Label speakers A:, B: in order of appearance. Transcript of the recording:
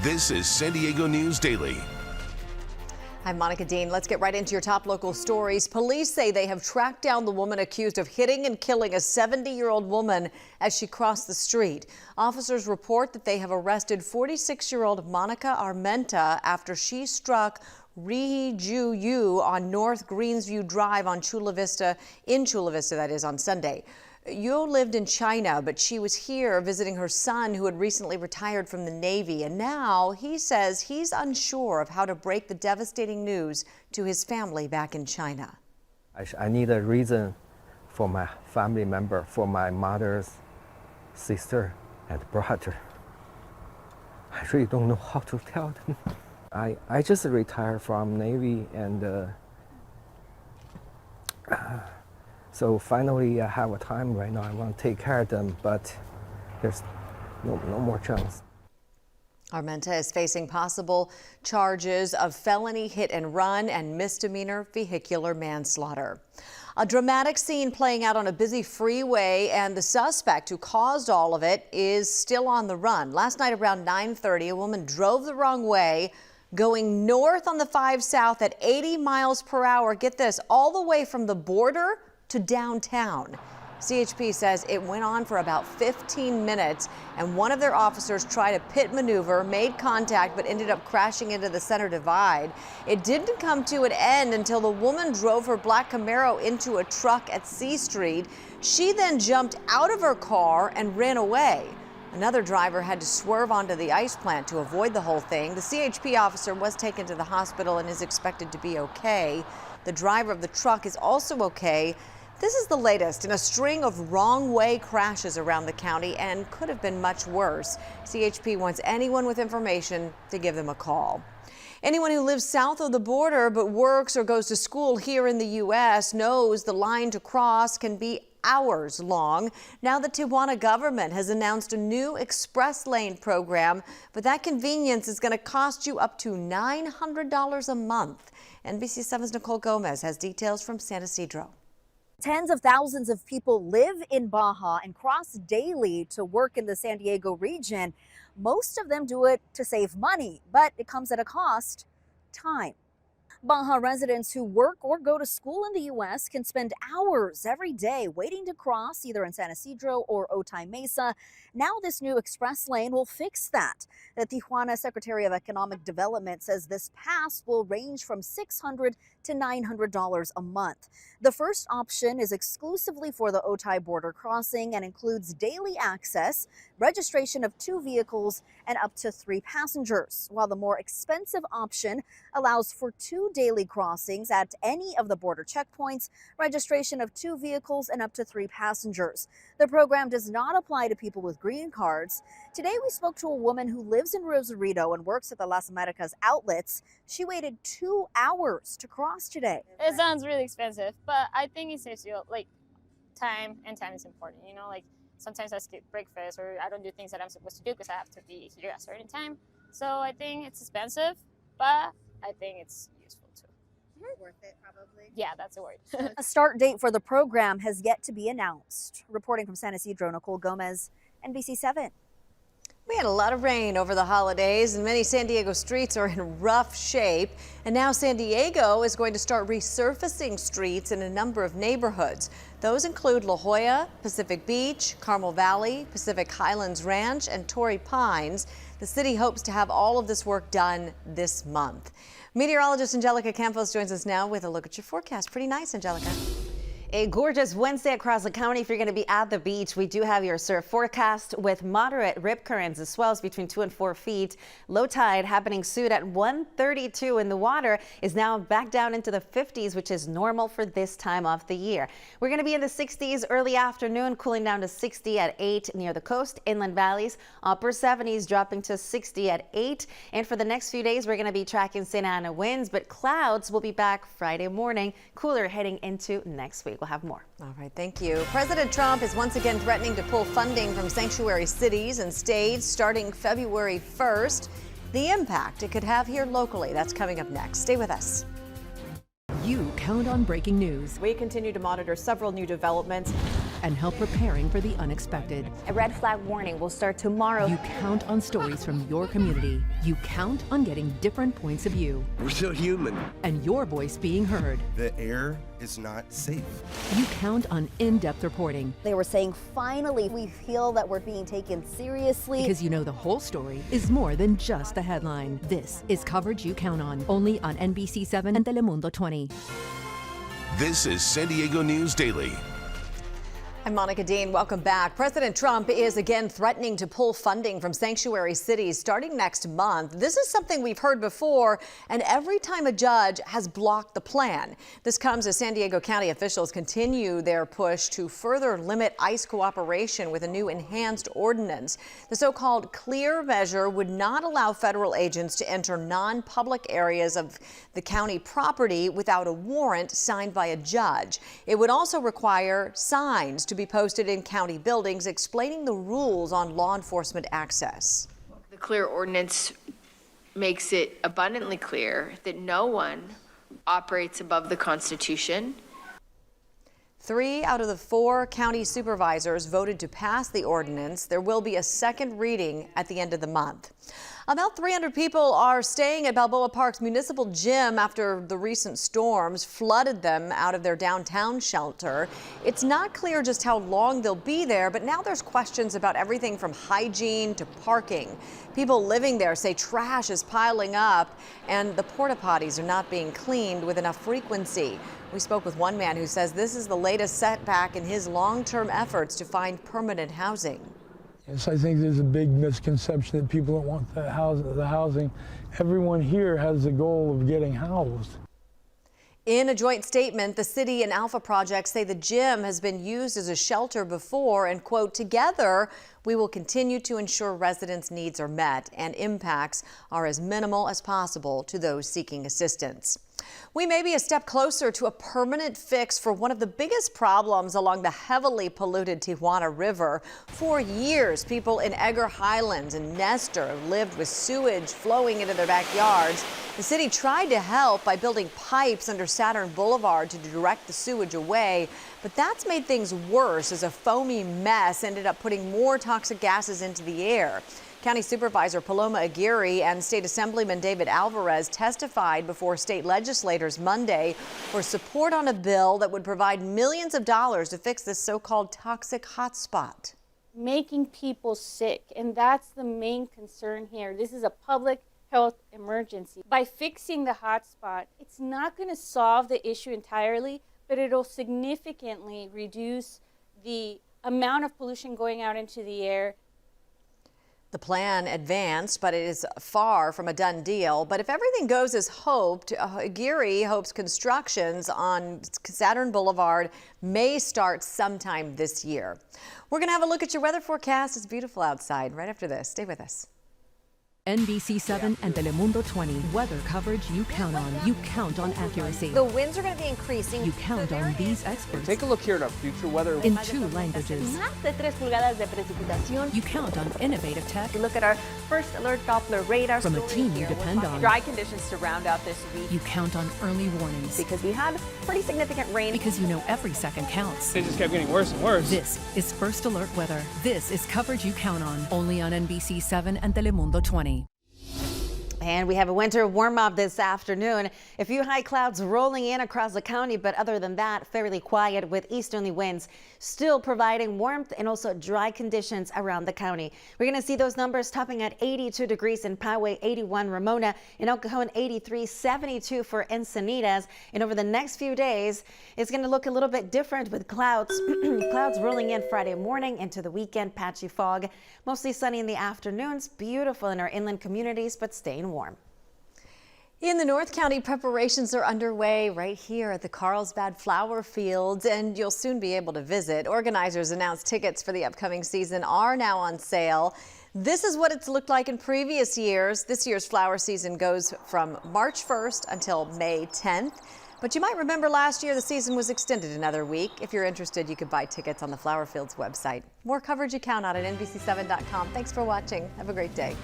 A: This is San Diego News Daily.
B: I'm Monica Dean. Let's get right into your top local stories. Police say they have tracked down the woman accused of hitting and killing a 70-year-old woman as she crossed the street. Officers report that they have arrested 46-year-old Monica Armenta after she struck Ri Ju Yu on North Greensview Drive on Chula Vista, that is, on Sunday. Yu lived in China, but she was here visiting her son who had recently retired from the Navy. And now he says he's unsure of how to break the devastating news to his family back in China.
C: I need a reason for my family member, for my mother's sister and brother. I really don't know how to tell them. I just retired from Navy and so finally I have a time right now. I want to take care of them, but there's no more chance.
B: Armenta is facing possible charges of felony hit and run and misdemeanor vehicular manslaughter. A dramatic scene playing out on a busy freeway, and the suspect who caused all of it is still on the run. Last night around 9:30, a woman drove the wrong way, going north on the 5 South at 80 miles per hour. Get this, all the way from the border to downtown. CHP says it went on for about 15 minutes, and one of their officers tried a pit maneuver, made contact, but ended up crashing into the center divide. It didn't come to an end until the woman drove her black Camaro into a truck at C Street. She then jumped out of her car and ran away. Another driver had to swerve onto the ice plant to avoid the whole thing. The CHP officer was taken to the hospital and is expected to be okay. The driver of the truck is also okay. This is the latest in a string of wrong-way crashes around the county and could have been much worse. CHP wants anyone with information to give them a call. Anyone who lives south of the border but works or goes to school here in the U.S. knows the line to cross can be hours long. Now the Tijuana government has announced a new express lane program, but that convenience is going to cost you up to $900 a month. NBC 7's Nicole Gomez has details from San Ysidro.
D: Tens of thousands of people live in Baja and cross daily to work in the San Diego region. Most of them do it to save money, but it comes at a cost: time. Baja residents who work or go to school in the U.S. can spend hours every day waiting to cross either in San Ysidro or Otay Mesa. Now this new express lane will fix that. The Tijuana Secretary of Economic Development says this pass will range from $600 to $900 a month. The first option is exclusively for the Otay border crossing and includes daily access, registration of 2 vehicles, and up to 3 passengers, while the more expensive option allows for 2 daily crossings at any of the border checkpoints, registration of 2 vehicles, and up to 3 passengers. The program does not apply to people with green cards. Today we spoke to a woman who lives in Rosarito and works at the Las Americas outlets. She waited 2 hours to cross today.
E: It sounds really expensive, but I think it saves you time, and time is important. You know, sometimes I skip breakfast or I don't do things that I'm supposed to do because I have to be here at a certain time. So I think it's expensive, but I think it's useful too.
D: Worth it, probably.
E: Yeah, that's a word.
D: A start date for the program has yet to be announced. Reporting from San Ysidro, Nicole Gomez, NBC 7.
B: We had a lot of rain over the holidays, and many San Diego streets are in rough shape. And now San Diego is going to start resurfacing streets in a number of neighborhoods. Those include La Jolla, Pacific Beach, Carmel Valley, Pacific Highlands Ranch, and Torrey Pines. The city hopes to have all of this work done this month. Meteorologist Angelica Campos joins us now with a look at your forecast. Pretty nice, Angelica.
F: A gorgeous Wednesday across the county. If you're going to be at the beach, we do have your surf forecast with moderate rip currents. The swells between 2 and 4 feet. Low tide happening soon at 1:32, and the water is now back down into the 50s, which is normal for this time of the year. We're going to be in the 60s early afternoon, cooling down to 60 at 8 near the coast, inland valleys. Upper 70s dropping to 60 at 8. And for the next few days, we're going to be tracking Santa Ana winds, but clouds will be back Friday morning, cooler heading into next week. We'll have more.
B: All right, thank you. President Trump is once again threatening to pull funding from sanctuary cities and states starting February 1st. The impact it could have here locally, that's coming up next. Stay with us.
G: You count on breaking news.
B: We continue to monitor several new developments.
G: and help preparing for the unexpected.
D: A red flag warning will start tomorrow.
G: You count on stories from your community. You count on getting different points of view.
H: We're still human.
G: And your voice being heard.
H: The air is not safe.
G: You count on in-depth reporting.
D: They were saying, finally, we feel that we're being taken seriously.
G: Because you know the whole story is more than just the headline. This is coverage you count on, only on NBC 7 and Telemundo 20.
A: This is San Diego News Daily.
B: I'm Monica Dean. Welcome back. President Trump is again threatening to pull funding from sanctuary cities starting next month. This is something we've heard before, and every time a judge has blocked the plan. This comes as San Diego County officials continue their push to further limit ICE cooperation with a new enhanced ordinance. The so-called clear measure would not allow federal agents to enter non-public areas of the county property without a warrant signed by a judge. It would also require signs to be posted in county buildings explaining the rules on law enforcement access.
I: The clear ordinance makes it abundantly clear that no one operates above the Constitution.
B: 3 out of the 4 county supervisors voted to pass the ordinance. There will be a second reading at the end of the month. About 300 people are staying at Balboa Park's Municipal gym after the recent storms flooded them out of their downtown shelter. It's not clear just how long they'll be there, but now there's questions about everything from hygiene to parking. People living there say trash is piling up and the porta potties are not being cleaned with enough frequency. We spoke with one man who says this is the latest setback in his long-term efforts to find permanent housing.
J: Yes, I think there's a big misconception that people don't want the housing. Everyone here has the goal of getting housed.
B: In a joint statement, the city and Alpha Project say the gym has been used as a shelter before and, quote, together, we will continue to ensure residents' needs are met and impacts are as minimal as possible to those seeking assistance. We may be a step closer to a permanent fix for one of the biggest problems along the heavily polluted Tijuana River. For years, people in Edgar Highlands and Nestor lived with sewage flowing into their backyards. The city tried to help by building pipes under Saturn Boulevard to direct the sewage away, but that's made things worse as a foamy mess ended up putting more toxic gases into the air. County Supervisor Paloma Aguirre and State Assemblyman David Alvarez testified before state legislators Monday for support on a bill that would provide millions of dollars to fix this so-called toxic hotspot.
K: Making people sick, and that's the main concern here. This is a public health emergency. By fixing the hotspot, it's not going to solve the issue entirely, but it'll significantly reduce the amount of pollution going out into the air.
B: The plan advanced, but it is far from a done deal. But if everything goes as hoped, Aguirre hopes constructions on Saturn Boulevard may start sometime this year. We're going to have a look at your weather forecast. It's beautiful outside right after this. Stay with us.
G: NBC 7 and Telemundo 20. Weather coverage you count on. You count on accuracy.
D: The winds are going to be increasing.
G: You count on these experts.
L: Take a look here at our future weather.
G: In 2 languages. You count on innovative tech.
D: Look at our first alert Doppler radar.
G: From a team you depend on.
M: Dry conditions to round out this week.
G: You count on early warnings.
D: Because we had pretty significant rain.
G: Because you know every second counts.
L: It just kept getting worse and worse.
G: This is First Alert Weather. This is coverage you count on. Only on NBC 7 and Telemundo 20.
F: And we have a winter warm-up this afternoon. A few high clouds rolling in across the county, but other than that, fairly quiet with easterly winds still providing warmth and also dry conditions around the county. We're going to see those numbers topping at 82 degrees in Poway, 81 Ramona, in El Cajon 83, 72 for Encinitas. And over the next few days, it's going to look a little bit different with clouds, clouds rolling in Friday morning into the weekend, patchy fog, mostly sunny in the afternoons, beautiful in our inland communities, but staying warm.
B: In the North County, preparations are underway right here at the Carlsbad Flower Fields, and you'll soon be able to visit. Organizers announced tickets for the upcoming season are now on sale. This is what it's looked like in previous years. This year's flower season goes from March 1st until May 10th. But you might remember last year the season was extended another week. If you're interested, you could buy tickets on the Flower Fields website. More coverage you count on at NBC7.com. Thanks for watching. Have a great day.